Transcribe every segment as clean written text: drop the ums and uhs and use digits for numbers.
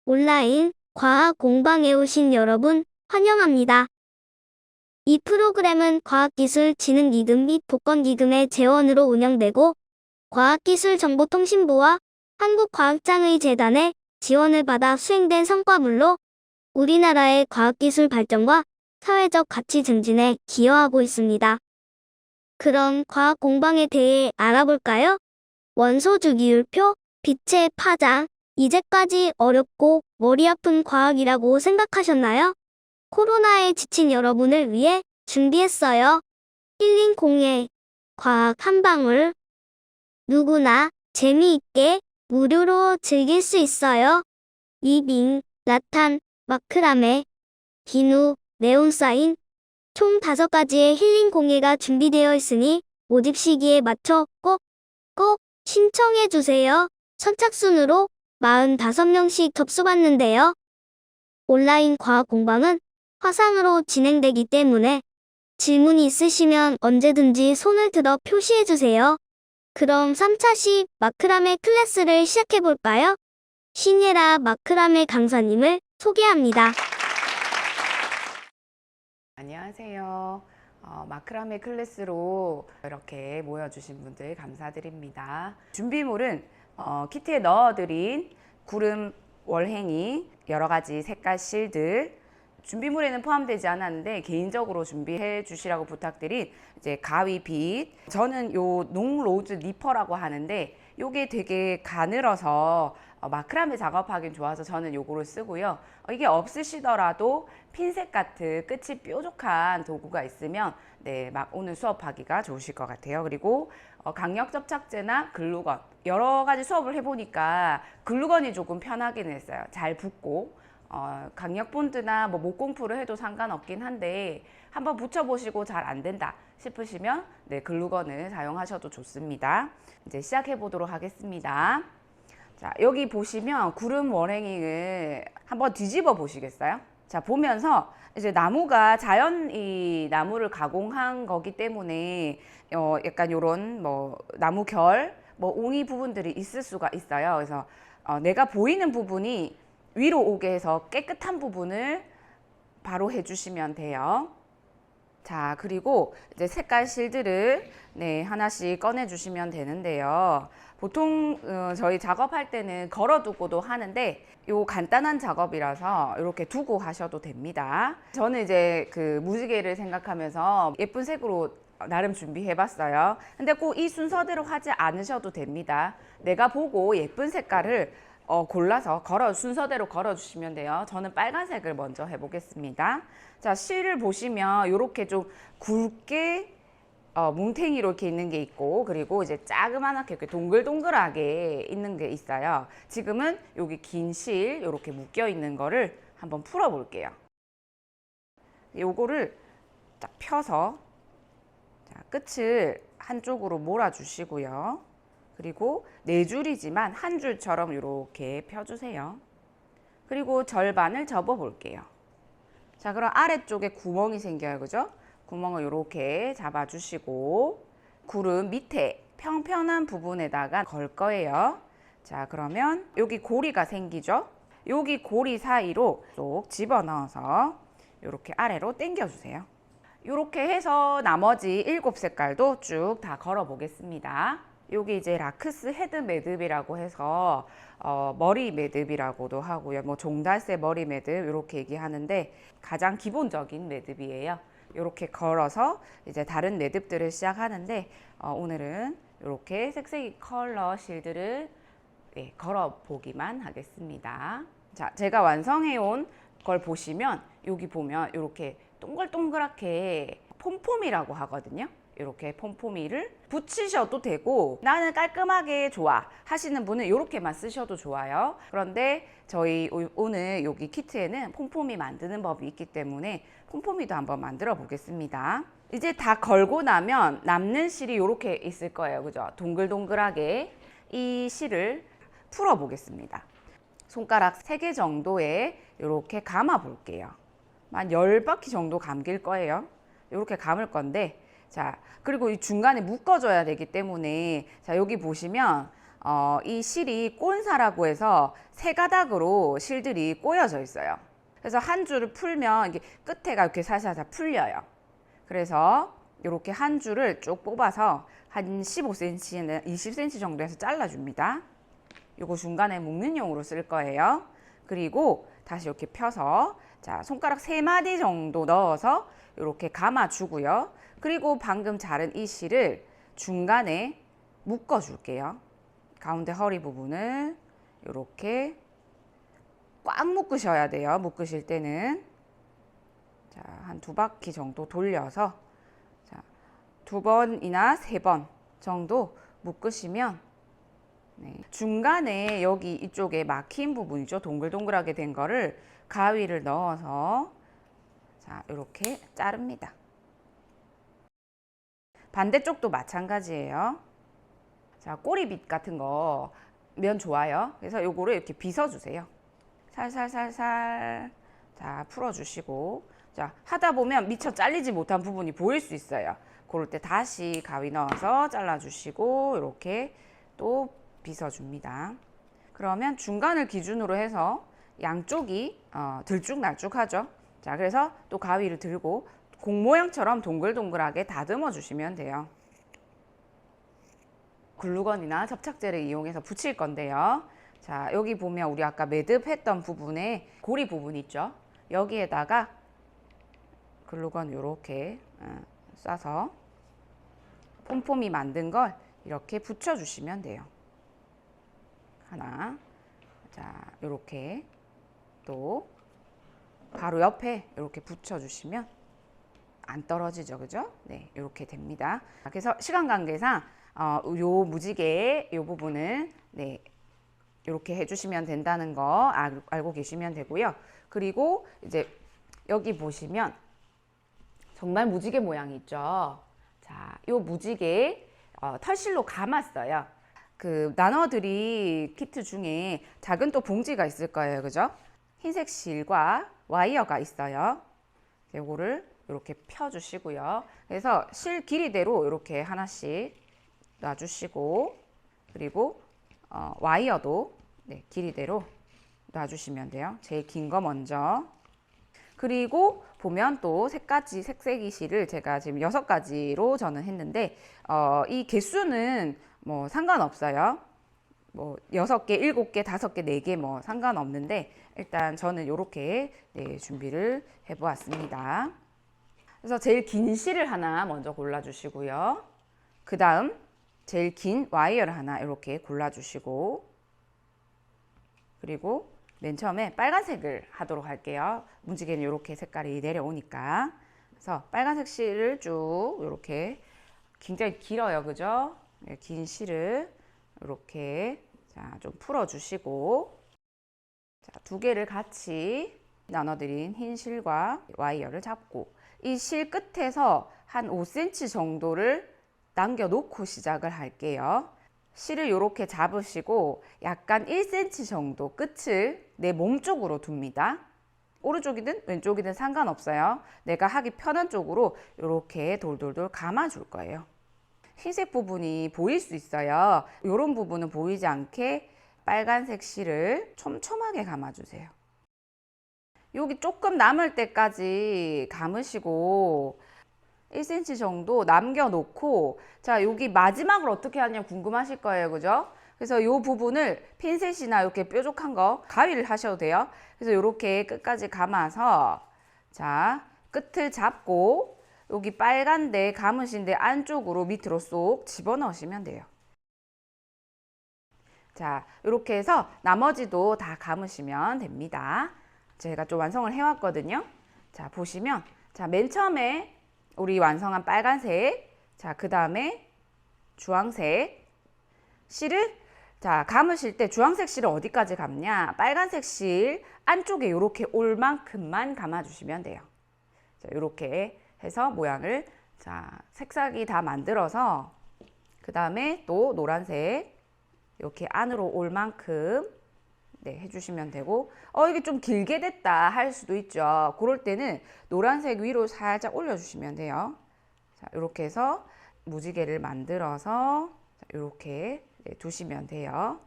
온라인 과학 공방에 오신 여러분 환영합니다. 이 프로그램은 과학기술진흥기금 및 복권기금의 재원으로 운영되고 과학기술정보통신부와 한국과학장의재단의 지원을 받아 수행된 성과물로 우리나라의 과학기술 발전과 사회적 가치 증진에 기여하고 있습니다. 그럼 과학 공방에 대해 알아볼까요? 원소 주기율표, 빛의 파장, 이제까지 어렵고 머리 아픈 과학이라고 생각하셨나요? 코로나에 지친 여러분을 위해 준비했어요. 힐링 공예, 과학 한 방울. 누구나 재미있게 무료로 즐길 수 있어요. 위빙, 라탄, 마크라메, 비누, 네온사인, 총 5가지의 힐링 공예가 준비되어 있으니 모집 시기에 맞춰 꼭 신청해주세요. 선착순으로 45명씩 접수받는데요. 온라인 과학 공방은 화상으로 진행되기 때문에 질문이 있으시면 언제든지 손을 들어 표시해주세요. 그럼 3차시 마크라메 클래스를 시작해볼까요? 신예라 마크라메 강사님을 소개합니다. 안녕하세요. 마크라메 클래스로 이렇게 모여주신 분들 감사드립니다. 준비물은 키트에 넣어드린 구름 월행이, 여러가지 색깔 실들, 준비물에는 포함되지 않았는데 개인적으로 준비해 주시라고 부탁드린 이제 가위빗, 저는 요 농로즈 니퍼라고 하는데 요게 되게 가늘어서 마크라메 작업하기는 좋아서 저는 요거를 쓰고요. 이게 없으시더라도 핀셋 같은 끝이 뾰족한 도구가 있으면 막 오늘 수업하기가 좋으실 것 같아요. 그리고 강력 접착제나 글루건, 여러 가지 수업을 해보니까 글루건이 조금 편하긴 했어요. 잘 붙고 강력 본드나 뭐 목공풀을 해도 상관없긴 한데 한번 붙여보시고 잘 안 된다 싶으시면 글루건을 사용하셔도 좋습니다. 이제 시작해 보도록 하겠습니다. 자, 여기 보시면 구름 월행이를 한번 뒤집어 보시겠어요? 자, 보면서 이제 나무가 자연이 나무를 가공한 거기 때문에 약간 요런 뭐 나무 결, 뭐 옹이 부분들이 있을 수가 있어요. 그래서 내가 보이는 부분이 위로 오게 해서 깨끗한 부분을 바로 해주시면 돼요. 자, 그리고 이제 색깔 실들을 하나씩 꺼내 주시면 되는데요. 보통 저희 작업할 때는 걸어두고도 하는데 요 간단한 작업이라서 이렇게 두고 하셔도 됩니다. 저는 이제 그 무지개를 생각하면서 예쁜 색으로 나름 준비해 봤어요. 근데 꼭 이 순서대로 하지 않으셔도 됩니다. 내가 보고 예쁜 색깔을 골라서 순서대로 걸어 주시면 돼요. 저는 빨간색을 먼저 해보겠습니다. 자, 실을 보시면 이렇게 좀 굵게 뭉탱이로 이렇게 있는 게 있고, 그리고 이제 자그만하게 이렇게 동글동글하게 있는 게 있어요. 지금은 여기 긴 실 이렇게 묶여 있는 거를 한번 풀어 볼게요. 요거를 딱 펴서 자, 끝을 한쪽으로 몰아 주시고요. 그리고 4줄이지만 한 줄처럼 이렇게 펴주세요. 그리고 절반을 접어 볼게요. 자, 그럼 아래쪽에 구멍이 생겨요. 그죠? 구멍을 이렇게 잡아주시고 구름 밑에 평평한 부분에다가 걸 거예요. 자, 그러면 여기 고리가 생기죠? 여기 고리 사이로 쏙 집어넣어서 이렇게 아래로 당겨주세요. 이렇게 해서 나머지 7색깔도 쭉 다 걸어 보겠습니다. 여기 이제 라크스 헤드 매듭이라고 해서 머리 매듭이라고도 하고요. 뭐 종달새 머리 매듭 이렇게 얘기하는데 가장 기본적인 매듭이에요. 이렇게 걸어서 이제 다른 매듭들을 시작하는데 오늘은 이렇게 색색이 컬러 실들을 걸어 보기만 하겠습니다. 자, 제가 완성해 온 걸 보시면 여기 보면 이렇게 동글동글하게 폼폼이라고 하거든요. 이렇게 폼폼이를 붙이셔도 되고 나는 깔끔하게 좋아 하시는 분은 이렇게만 쓰셔도 좋아요. 그런데 저희 오늘 여기 키트에는 폼폼이 만드는 법이 있기 때문에 폼폼이도 한번 만들어 보겠습니다. 이제 다 걸고 나면 남는 실이 이렇게 있을 거예요. 그죠? 동글동글하게 이 실을 풀어 보겠습니다. 손가락 3개 정도에 이렇게 감아 볼게요. 한 10바퀴 정도 감길 거예요. 이렇게 감을 건데, 자, 그리고 이 중간에 묶어줘야 되기 때문에, 자, 여기 보시면 이 실이 꼰사라고 해서 세 가닥으로 실들이 꼬여져 있어요. 그래서 한 줄을 풀면 이게 끝에가 이렇게 살살 풀려요. 그래서 이렇게 한 줄을 쭉 뽑아서 한 15cm나 20cm 정도에서 잘라줍니다. 요거 중간에 묶는 용으로 쓸 거예요. 그리고 다시 이렇게 펴서 자, 손가락 3마디 정도 넣어서 이렇게 감아주고요. 그리고 방금 자른 이 실을 중간에 묶어줄게요. 가운데 허리 부분을 이렇게 꽉 묶으셔야 돼요. 묶으실 때는 자, 한 2바퀴 정도 돌려서 자, 2번이나 3번 정도 묶으시면 네. 중간에 여기 이쪽에 막힌 부분이죠. 동글동글하게 된 거를 가위를 넣어서 자, 이렇게 자릅니다. 반대쪽도 마찬가지예요. 자, 꼬리빗 같은 거 면 좋아요. 그래서 요거를 이렇게 빗어주세요. 살살살살 자, 풀어주시고 자, 하다 보면 미처 잘리지 못한 부분이 보일 수 있어요. 그럴 때 다시 가위 넣어서 잘라주시고 이렇게 또 빗어줍니다. 그러면 중간을 기준으로 해서 양쪽이 들쭉날쭉하죠. 자, 그래서 또 가위를 들고 공 모양처럼 동글동글하게 다듬어 주시면 돼요. 글루건이나 접착제를 이용해서 붙일 건데요. 자, 여기 보면 우리 아까 매듭했던 부분에 고리 부분 있죠. 여기에다가 글루건 이렇게 싸서 폼폼이 만든 걸 이렇게 붙여주시면 돼요. 하나, 자, 이렇게 또 바로 옆에 이렇게 붙여주시면 안 떨어지죠, 그죠? 네, 이렇게 됩니다. 그래서 시간 관계상 요 무지개 요 부분은 네, 이렇게 해주시면 된다는 거 알고 계시면 되고요. 그리고 이제 여기 보시면 정말 무지개 모양이 있죠. 자, 요 무지개 털실로 감았어요. 그 나눠드릴 키트 중에 작은 또 봉지가 있을 거예요, 그죠? 흰색 실과 와이어가 있어요. 요거를 이렇게 펴주시고요. 그래서 실 길이대로 이렇게 하나씩 놔주시고 그리고 와이어도 네, 길이대로 놔주시면 돼요. 제일 긴 거 먼저. 그리고 보면 또 색세기 실을 제가 지금 6가지로 저는 했는데 이 개수는 뭐 상관없어요. 뭐 6개, 7개, 5개, 4개 뭐 상관없는데 일단 저는 이렇게 네, 준비를 해보았습니다. 그래서 제일 긴 실을 하나 먼저 골라주시고요. 그 다음 제일 긴 와이어를 하나 이렇게 골라주시고 그리고 맨 처음에 빨간색을 하도록 할게요. 무지개는 이렇게 색깔이 내려오니까. 그래서 빨간색 실을 쭉 이렇게 굉장히 길어요, 그죠? 긴 실을 이렇게 자, 좀 풀어주시고 자, 2개를 같이 나눠드린 흰 실과 와이어를 잡고 이 실 끝에서 한 5cm 정도를 남겨놓고 시작을 할게요. 실을 이렇게 잡으시고 약간 1cm 정도 끝을 내 몸 쪽으로 둡니다. 오른쪽이든 왼쪽이든 상관없어요. 내가 하기 편한 쪽으로 이렇게 돌돌돌 감아줄 거예요. 흰색 부분이 보일 수 있어요. 이런 부분은 보이지 않게 빨간색 실을 촘촘하게 감아주세요. 여기 조금 남을 때까지 감으시고 1cm 정도 남겨놓고 자, 여기 마지막으로 어떻게 하냐 궁금하실 거예요, 그죠? 그래서 이 부분을 핀셋이나 이렇게 뾰족한 거 가위를 하셔도 돼요. 그래서 이렇게 끝까지 감아서 자, 끝을 잡고 여기 빨간 데 감으신 데 안쪽으로 밑으로 쏙 집어넣으시면 돼요. 자, 이렇게 해서 나머지도 다 감으시면 됩니다. 제가 좀 완성을 해왔거든요. 자, 보시면 자, 맨 처음에 우리 완성한 빨간색, 자, 그 다음에 주황색 실을 자, 감으실 때 주황색 실을 어디까지 감냐? 빨간색 실 안쪽에 이렇게 올 만큼만 감아주시면 돼요. 자, 이렇게 해서 모양을 자, 색상이 다 만들어서 그 다음에 또 노란색 이렇게 안으로 올 만큼 네, 해주시면 되고 이게 좀 길게 됐다 할 수도 있죠. 그럴 때는 노란색 위로 살짝 올려주시면 돼요. 자, 이렇게 해서 무지개를 만들어서 자, 이렇게 두시면 돼요.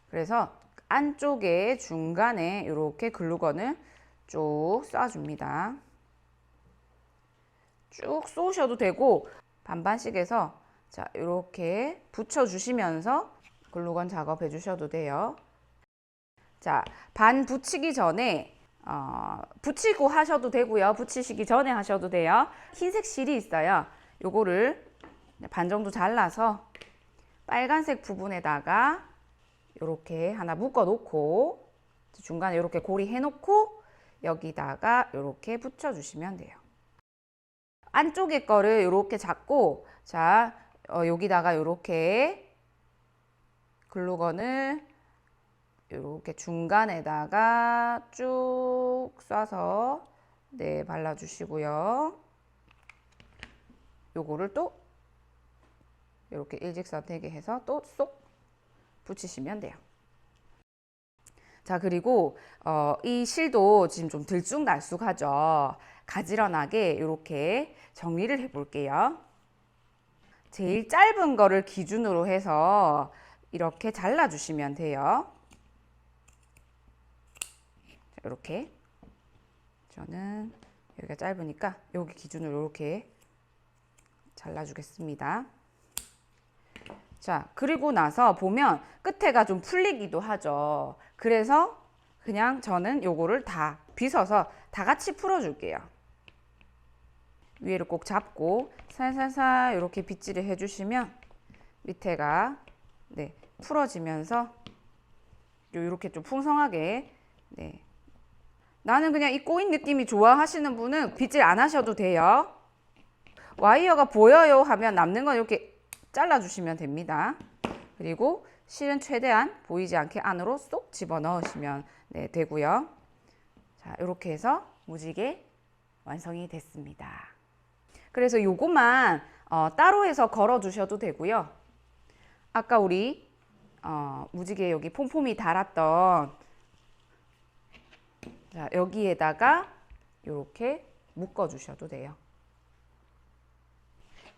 그래서 안쪽에 중간에 이렇게 글루건을 쭉 쏴줍니다. 쭉 쏘셔도 되고 반반씩 해서 자 이렇게 붙여주시면서 글루건 작업해 주셔도 돼요. 자, 반 붙이기 전에 붙이고 하셔도 되고요. 붙이시기 전에 하셔도 돼요. 흰색 실이 있어요. 요거를 반 정도 잘라서 빨간색 부분에다가 이렇게 하나 묶어 놓고 중간에 이렇게 고리 해 놓고 여기다가 이렇게 붙여 주시면 돼요. 안쪽에 거를 이렇게 잡고 자 여기다가 이렇게 글루건을 이렇게 중간에다가 쭉 쏴서 네 발라주시고요. 요거를 또 이렇게 일직선 되게 해서 또 쏙 붙이시면 돼요. 자 그리고 이 실도 지금 좀 들쑥날쑥하죠. 가지런하게 이렇게 정리를 해 볼게요. 제일 짧은 거를 기준으로 해서 이렇게 잘라 주시면 돼요. 이렇게 저는 여기가 짧으니까 여기 기준으로 이렇게 잘라주겠습니다. 자 그리고 나서 보면 끝에가 좀 풀리기도 하죠. 그래서 그냥 저는 요거를 다 빗어서 다 같이 풀어줄게요. 위에를 꼭 잡고 살살살 이렇게 빗질을 해주시면 밑에가 네, 풀어지면서 이렇게 좀 풍성하게 네. 나는 그냥 이 꼬인 느낌이 좋아 하시는 분은 빗질 안 하셔도 돼요. 와이어가 보여요 하면 남는 건 이렇게 잘라주시면 됩니다. 그리고 실은 최대한 보이지 않게 안으로 쏙 집어넣으시면 네, 되고요. 자, 이렇게 해서 무지개 완성이 됐습니다. 그래서 요것만 따로 해서 걸어 두셔도 되고요. 아까 우리 무지개 여기 폼폼이 달았던 자, 여기에다가 이렇게 묶어 주셔도 돼요.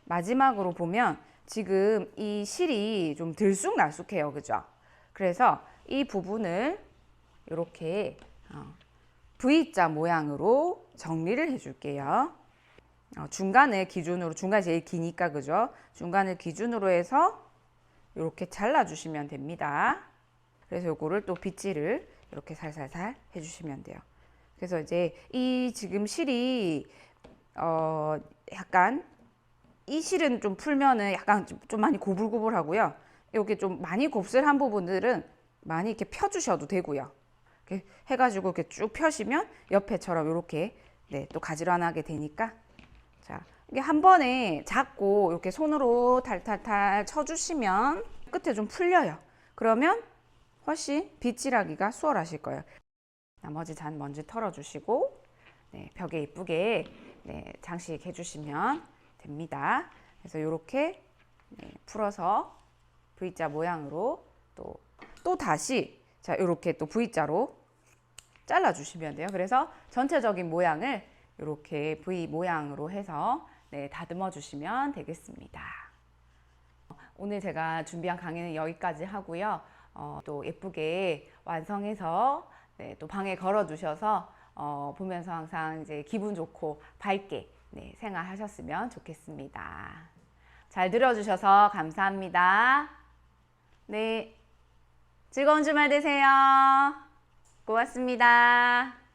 마지막으로 보면 지금 이 실이 좀 들쑥날쑥해요. 그죠? 그래서 이 부분을 이렇게 V자 모양으로 정리를 해 줄게요. 중간을 기준으로, 중간이 제일 기니까 그죠? 중간을 기준으로 해서 이렇게 잘라 주시면 됩니다. 그래서 요거를 또 빗질을 이렇게 살살살 해주시면 돼요. 그래서 이제 이 지금 실이 약간 이 실은 좀 풀면은 약간 좀 많이 고불고불하고요. 여기 좀 많이 곱슬한 부분들은 많이 이렇게 펴주셔도 되고요. 이렇게 해가지고 이렇게 쭉 펴시면 옆에처럼 이렇게 네, 또 가지런하게 되니까 자 이게 한 번에 잡고 이렇게 손으로 탈탈탈 쳐주시면 끝에 좀 풀려요. 그러면 훨씬 빗질하기가 수월하실 거예요. 나머지 잔 먼지 털어주시고 네, 벽에 이쁘게 네, 장식해 주시면 됩니다. 그래서 이렇게 네, 풀어서 V자 모양으로 또 다시 자 이렇게 또 V자로 잘라 주시면 돼요. 그래서 전체적인 모양을 이렇게 V 모양으로 해서 네, 다듬어 주시면 되겠습니다. 오늘 제가 준비한 강의는 여기까지 하고요. 또 예쁘게 완성해서 네, 또 방에 걸어 두셔서 보면서 항상 이제 기분 좋고 밝게 네, 생활하셨으면 좋겠습니다. 잘 들어주셔서 감사합니다. 네, 즐거운 주말 되세요. 고맙습니다.